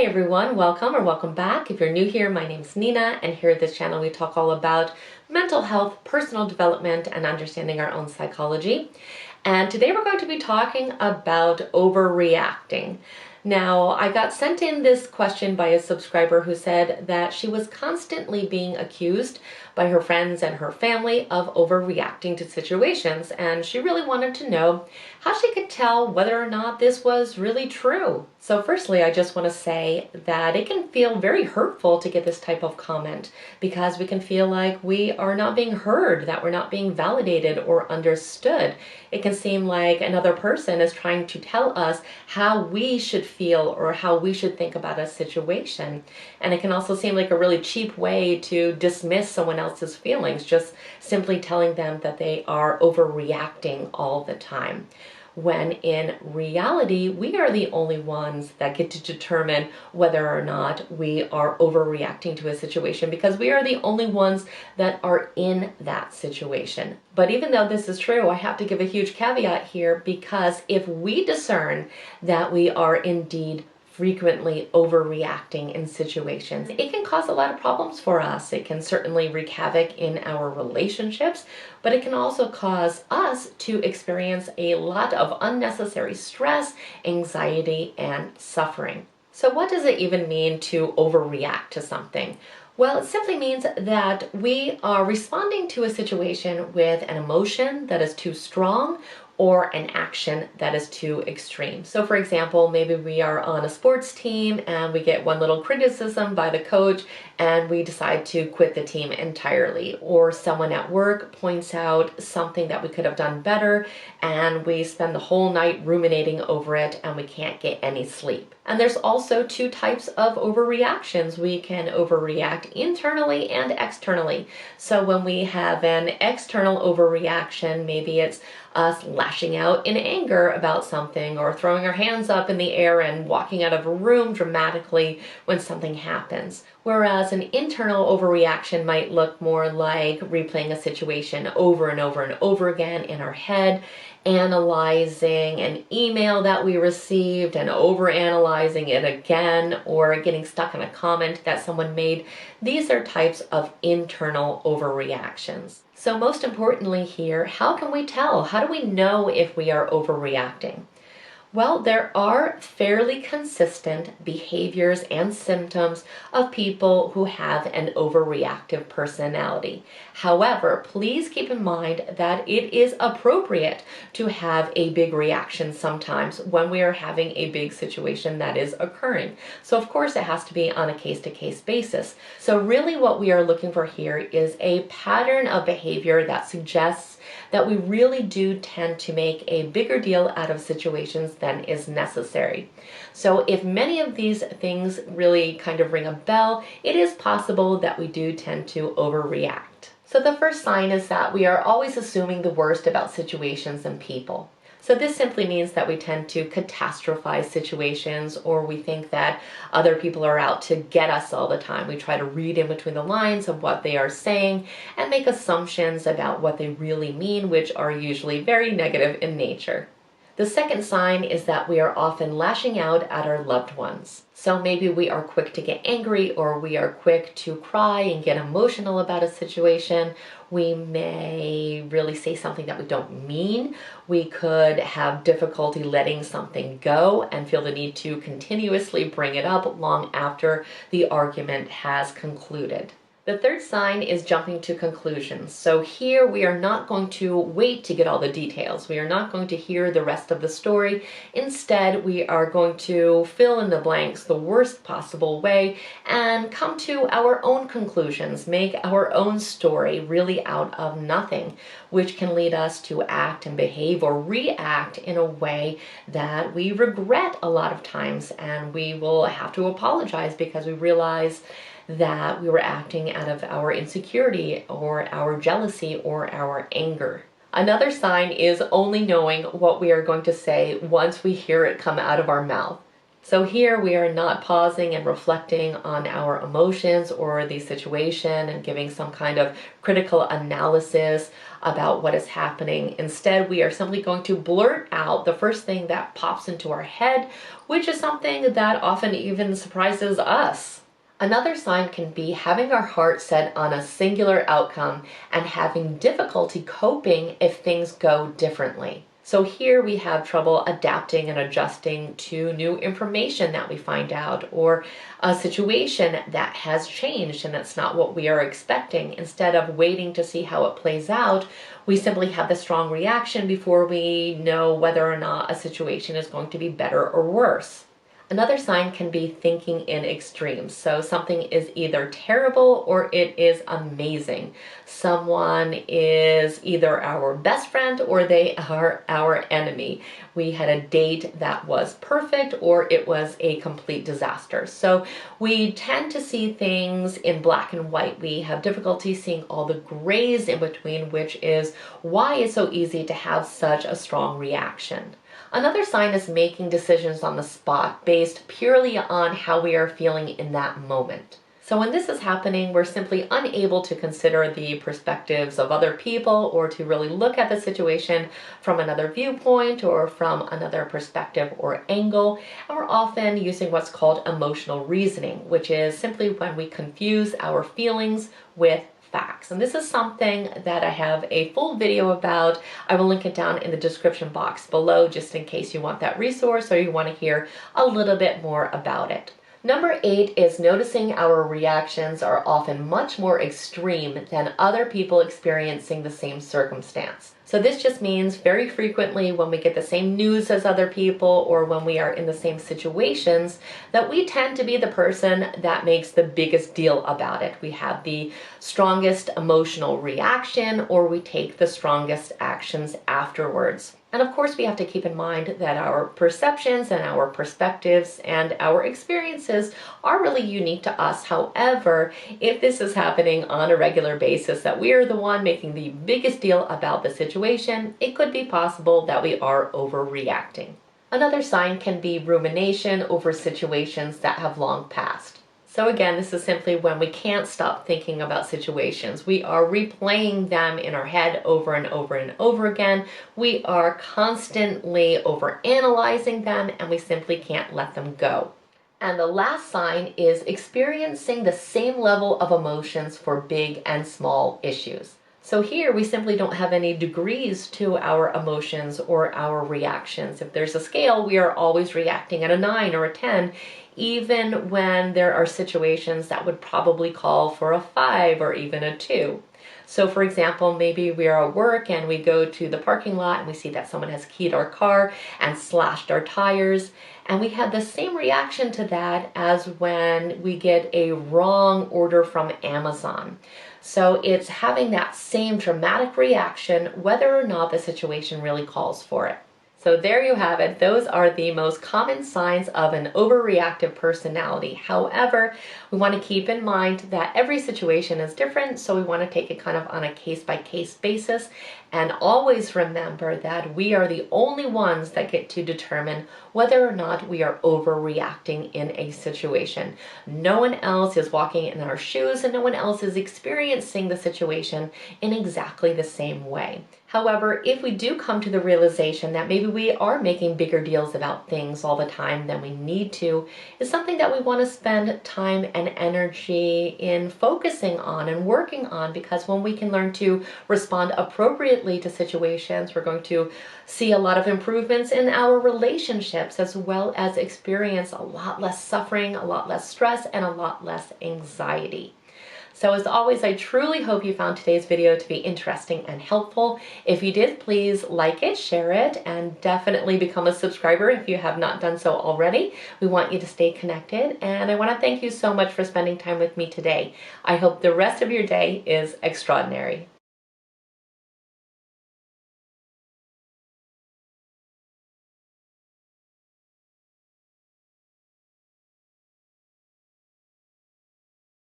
everyone, welcome or welcome back. If you're new here, my name's Nina, and here at this channel we talk all about mental health, personal development, and understanding our own psychology. And today we're going to be talking about overreacting. Now, I got sent in this question by a subscriber who said that she was constantly being accused by her friends and her family of overreacting to situations, and she really wanted to know how she could tell whether or not this was really true. So firstly, I just want to say that it can feel very hurtful to get this type of comment because we can feel like we are not being heard, that we're not being validated or understood. It can seem like another person is trying to tell us how we should feel or how we should think about a situation. And it can also seem like a really cheap way to dismiss someone else's feelings, just simply telling them that they are overreacting all the time. When in reality, we are the only ones that get to determine whether or not we are overreacting to a situation, because we are the only ones that are in that situation. But even though this is true, I have to give a huge caveat here, because if we discern that we are indeed frequently overreacting in situations, it can cause a lot of problems for us. It can certainly wreak havoc in our relationships, but it can also cause us to experience a lot of unnecessary stress, anxiety, and suffering. So what does it even mean to overreact to something? Well, it simply means that we are responding to a situation with an emotion that is too strong or an action that is too extreme. So for example, maybe we are on a sports team and we get one little criticism by the coach and we decide to quit the team entirely. Or someone at work points out something that we could have done better and we spend the whole night ruminating over it and we can't get any sleep. And there's also two types of overreactions. We can overreact internally and externally. So when we have an external overreaction, maybe it's us lashing out in anger about something or throwing our hands up in the air and walking out of a room dramatically when something happens. Whereas an internal overreaction might look more like replaying a situation over and over and over again in our head, analyzing an email that we received and overanalyzing it again, or getting stuck on a comment that someone made. These are types of internal overreactions. So most importantly here, how can we tell? How do we know if we are overreacting? Well, there are fairly consistent behaviors and symptoms of people who have an overreactive personality. However, please keep in mind that it is appropriate to have a big reaction sometimes when we are having a big situation that is occurring. So of course it has to be on a case-to-case basis. So really what we are looking for here is a pattern of behavior that suggests that we really do tend to make a bigger deal out of situations than is necessary. So if many of these things really kind of ring a bell, it is possible that we do tend to overreact. So the first sign is that we are always assuming the worst about situations and people. So this simply means that we tend to catastrophize situations, or we think that other people are out to get us all the time. We try to read in between the lines of what they are saying and make assumptions about what they really mean, which are usually very negative in nature. The second sign is that we are often lashing out at our loved ones. So maybe we are quick to get angry, or we are quick to cry and get emotional about a situation. We may really say something that we don't mean. We could have difficulty letting something go and feel the need to continuously bring it up long after the argument has concluded. The third sign is jumping to conclusions. So here we are not going to wait to get all the details. We are not going to hear the rest of the story. Instead, we are going to fill in the blanks the worst possible way and come to our own conclusions, make our own story really out of nothing, which can lead us to act and behave or react in a way that we regret a lot of times, and we will have to apologize because we realize that we were acting out of our insecurity or our jealousy or our anger. Another sign is only knowing what we are going to say once we hear it come out of our mouth. So here we are not pausing and reflecting on our emotions or the situation and giving some kind of critical analysis about what is happening. Instead, we are simply going to blurt out the first thing that pops into our head, which is something that often even surprises us. Another sign can be having our heart set on a singular outcome and having difficulty coping if things go differently. So here we have trouble adapting and adjusting to new information that we find out, or a situation that has changed and that's not what we are expecting. Instead of waiting to see how it plays out, we simply have the strong reaction before we know whether or not a situation is going to be better or worse. Another sign can be thinking in extremes. So something is either terrible or it is amazing. Someone is either our best friend or they are our enemy. We had a date that was perfect or it was a complete disaster. So we tend to see things in black and white. We have difficulty seeing all the grays in between, which is why it's so easy to have such a strong reaction. Another sign is making decisions on the spot based purely on how we are feeling in that moment. So when this is happening, we're simply unable to consider the perspectives of other people or to really look at the situation from another viewpoint or from another perspective or angle. And we're often using what's called emotional reasoning, which is simply when we confuse our feelings with facts. And this is something that I have a full video about. I will link it down in the description box below just in case you want that resource or you want to hear a little bit more about it. Number 8 is noticing our reactions are often much more extreme than other people experiencing the same circumstance. So this just means very frequently when we get the same news as other people or when we are in the same situations that we tend to be the person that makes the biggest deal about it. We have the strongest emotional reaction or we take the strongest actions afterwards. And of course, we have to keep in mind that our perceptions and our perspectives and our experiences are really unique to us. However, if this is happening on a regular basis, that we are the one making the biggest deal about the situation, it could be possible that we are overreacting. Another sign can be rumination over situations that have long passed. So again, this is simply when we can't stop thinking about situations. We are replaying them in our head over and over and over again. We are constantly overanalyzing them and we simply can't let them go. And the last sign is experiencing the same level of emotions for big and small issues. So here we simply don't have any degrees to our emotions or our reactions. If there's a scale, we are always reacting at a 9 or a 10, even when there are situations that would probably call for a 5 or even a 2. So for example, maybe we are at work and we go to the parking lot and we see that someone has keyed our car and slashed our tires. And we have the same reaction to that as when we get a wrong order from Amazon. So it's having that same dramatic reaction whether or not the situation really calls for it. So there you have it. Those are the most common signs of an overreactive personality. However, we want to keep in mind that every situation is different, so we want to take it kind of on a case-by-case basis and always remember that we are the only ones that get to determine whether or not we are overreacting in a situation. No one else is walking in our shoes and no one else is experiencing the situation in exactly the same way. However, if we do come to the realization that maybe we are making bigger deals about things all the time than we need to, it's something that we want to spend time and energy in focusing on and working on, because when we can learn to respond appropriately to situations, we're going to see a lot of improvements in our relationships, as well as experience a lot less suffering, a lot less stress, and a lot less anxiety. So as always, I truly hope you found today's video to be interesting and helpful. If you did, please like it, share it, and definitely become a subscriber if you have not done so already. We want you to stay connected, and I want to thank you so much for spending time with me today. I hope the rest of your day is extraordinary.